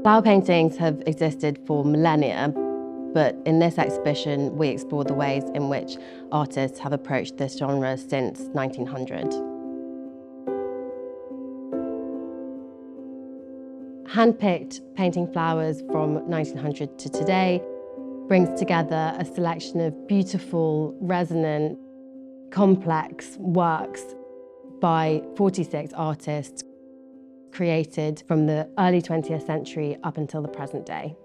Flower paintings have existed for millennia, but in this exhibition we explore the ways in which artists have approached this genre since 1900. Handpicked, painting flowers from 1900 to today, brings together a selection of beautiful, resonant, complex works by 46 artists created from the early 20th century up until the present day.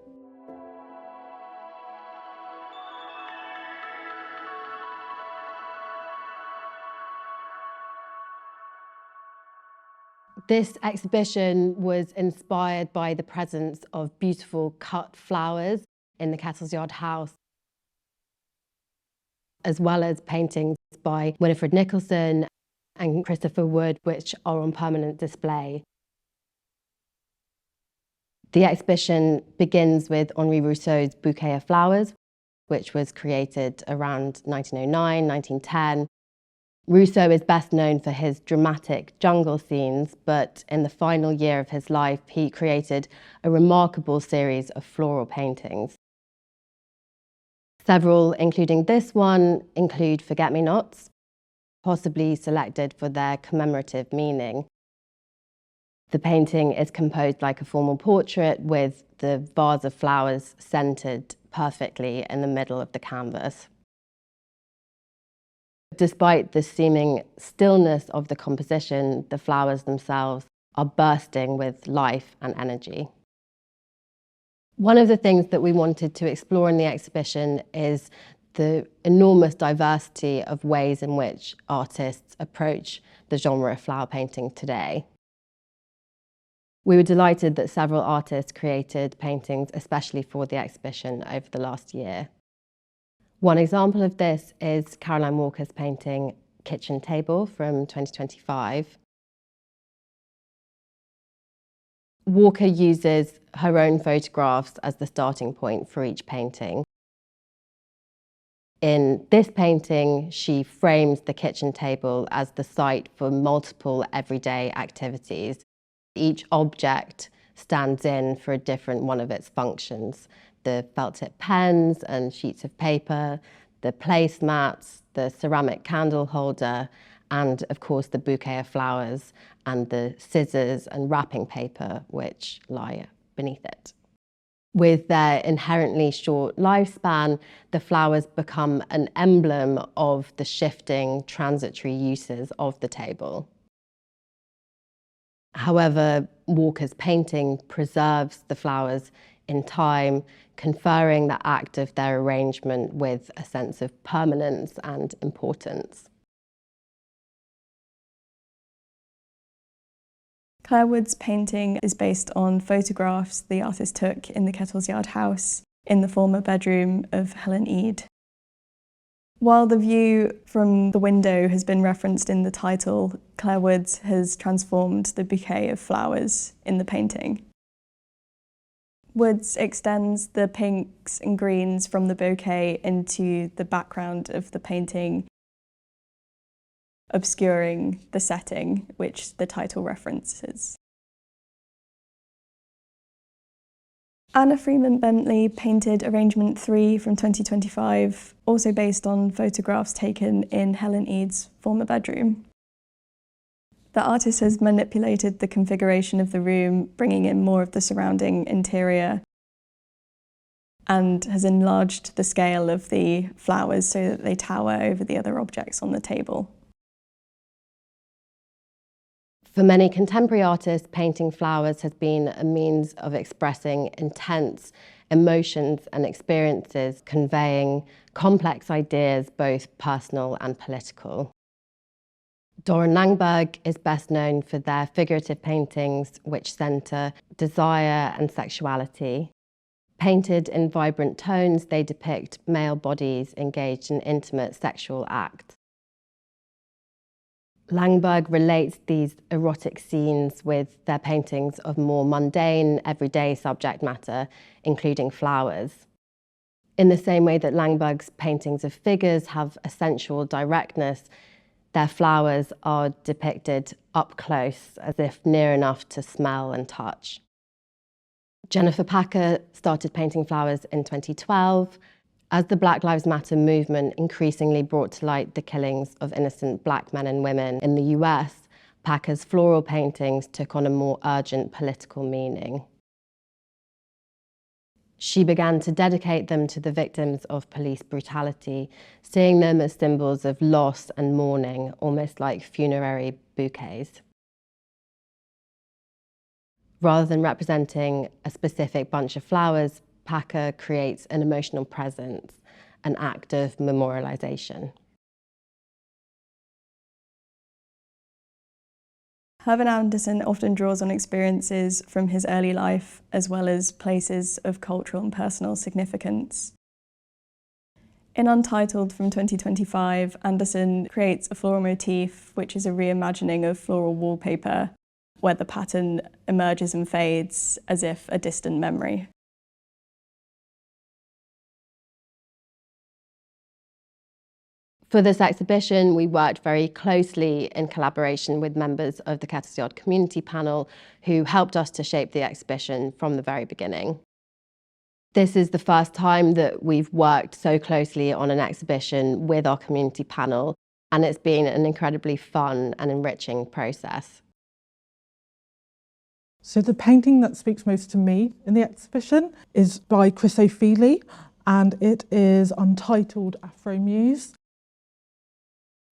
This exhibition was inspired by the presence of beautiful cut flowers in the Kettle's Yard house, as well as paintings by Winifred Nicholson and Christopher Wood, which are on permanent display. The exhibition begins with Henri Rousseau's Bouquet of Flowers, which was created around 1909, 1910. Rousseau is best known for his dramatic jungle scenes, but in the final year of his life, he created a remarkable series of floral paintings. Several, including this one, include forget-me-nots, possibly selected for their commemorative meaning. The painting is composed like a formal portrait, with the vase of flowers centered perfectly in the middle of the canvas. Despite the seeming stillness of the composition, the flowers themselves are bursting with life and energy. One of the things that we wanted to explore in the exhibition is the enormous diversity of ways in which artists approach the genre of flower painting today. We were delighted that several artists created paintings especially for the exhibition over the last year. One example of this is Caroline Walker's painting Kitchen Table from 2025. Walker uses her own photographs as the starting point for each painting. In this painting, she frames the kitchen table as the site for multiple everyday activities. Each object stands in for a different one of its functions. The felt-tip pens and sheets of paper, the placemats, the ceramic candle holder, and of course the bouquet of flowers and the scissors and wrapping paper which lie beneath it. With their inherently short lifespan, the flowers become an emblem of the shifting, transitory uses of the table. However, Walker's painting preserves the flowers in time, conferring the act of their arrangement with a sense of permanence and importance. Claire Wood's painting is based on photographs the artist took in the Kettle's Yard house in the former bedroom of Helen Ede. While the view from the window has been referenced in the title, Claire Wood has transformed the bouquet of flowers in the painting. Woods extends the pinks and greens from the bouquet into the background of the painting, obscuring the setting which the title references. Anna Freeman Bentley painted Arrangement 3 from 2025, also based on photographs taken in Helen Ede's former bedroom. The artist has manipulated the configuration of the room, bringing in more of the surrounding interior, and has enlarged the scale of the flowers so that they tower over the other objects on the table. For many contemporary artists, painting flowers has been a means of expressing intense emotions and experiences, conveying complex ideas, both personal and political. Doron Langberg is best known for their figurative paintings, which centre desire and sexuality. Painted in vibrant tones, they depict male bodies engaged in intimate sexual acts. Langberg relates these erotic scenes with their paintings of more mundane, everyday subject matter, including flowers. In the same way that Langberg's paintings of figures have a sensual directness, their flowers are depicted up close, as if near enough to smell and touch. Jennifer Packer started painting flowers in 2012. As the Black Lives Matter movement increasingly brought to light the killings of innocent black men and women in the US, Packer's floral paintings took on a more urgent political meaning. She began to dedicate them to the victims of police brutality, seeing them as symbols of loss and mourning, almost like funerary bouquets. Rather than representing a specific bunch of flowers, Packer creates an emotional presence, an act of memorialization. Herman Anderson often draws on experiences from his early life as well as places of cultural and personal significance. In Untitled from 2025, Anderson creates a floral motif which is a reimagining of floral wallpaper where the pattern emerges and fades as if a distant memory. For this exhibition, we worked very closely in collaboration with members of the Kettle community panel who helped us to shape the exhibition from the very beginning. This is the first time that we've worked so closely on an exhibition with our community panel, and it's been an incredibly fun and enriching process. So the painting that speaks most to me in the exhibition is by Chris O'Feely, and it is Untitled Afro Muse.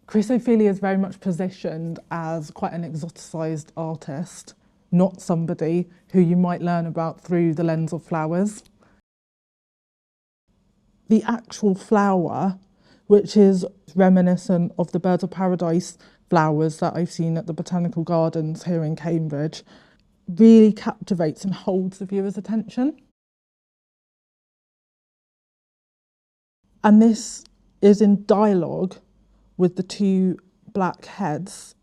Chris O'Feely is very much positioned as quite an exoticised artist, not somebody who you might learn about through the lens of flowers. The actual flower, which is reminiscent of the Birds of Paradise flowers that I've seen at the Botanical Gardens here in Cambridge, really captivates and holds the viewer's attention. And this is in dialogue with the two black heads,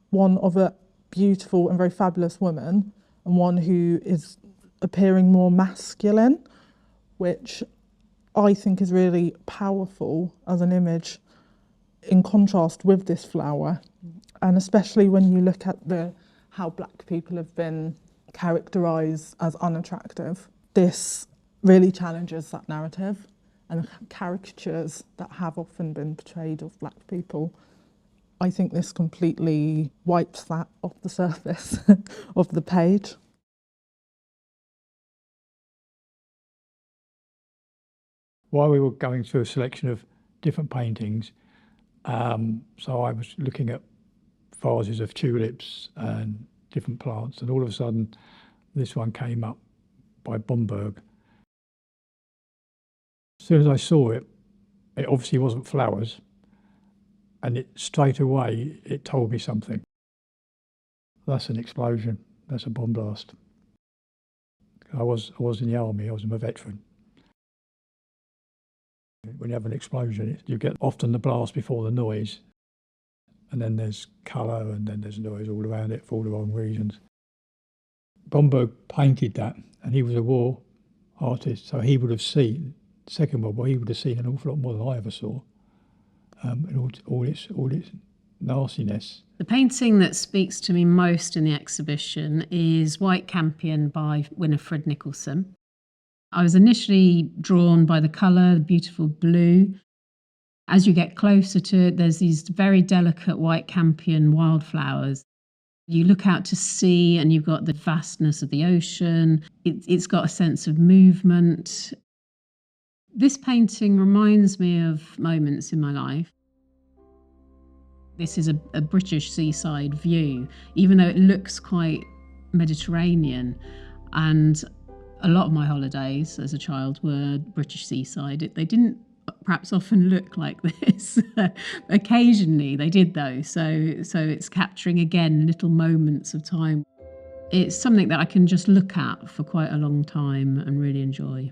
one of a beautiful and very fabulous woman and one who is appearing more masculine, which I think is really powerful as an image in contrast with this flower. And especially when you look at how black people have been characterised as unattractive, this really challenges that narrative and caricatures that have often been portrayed of black people. I think this completely wipes that off the surface of the page. While we were going through a selection of different paintings, so I was looking at vases of tulips and different plants, and all of a sudden this one came up by Bomberg. As soon as I saw it, it obviously wasn't flowers, and straight away it told me something. That's an explosion, that's a bomb blast. I was in the army, I was a veteran. When you have an explosion, you get often the blast before the noise, and then there's colour and then there's noise all around it for all the wrong reasons. Bomberg painted that, and he was a war artist, so he would have seen, Second World War, he would have seen an awful lot more than I ever saw, and all its nastiness. The painting that speaks to me most in the exhibition is White Campion by Winifred Nicholson. I was initially drawn by the colour, the beautiful blue. As you get closer to it, there's these very delicate white campion wildflowers. You look out to sea and you've got the vastness of the ocean. It's got a sense of movement. This painting reminds me of moments in my life. This is a British seaside view, even though it looks quite Mediterranean. And a lot of my holidays as a child were British seaside. They didn't perhaps often look like this. Occasionally they did though, so it's capturing again little moments of time. It's something that I can just look at for quite a long time and really enjoy.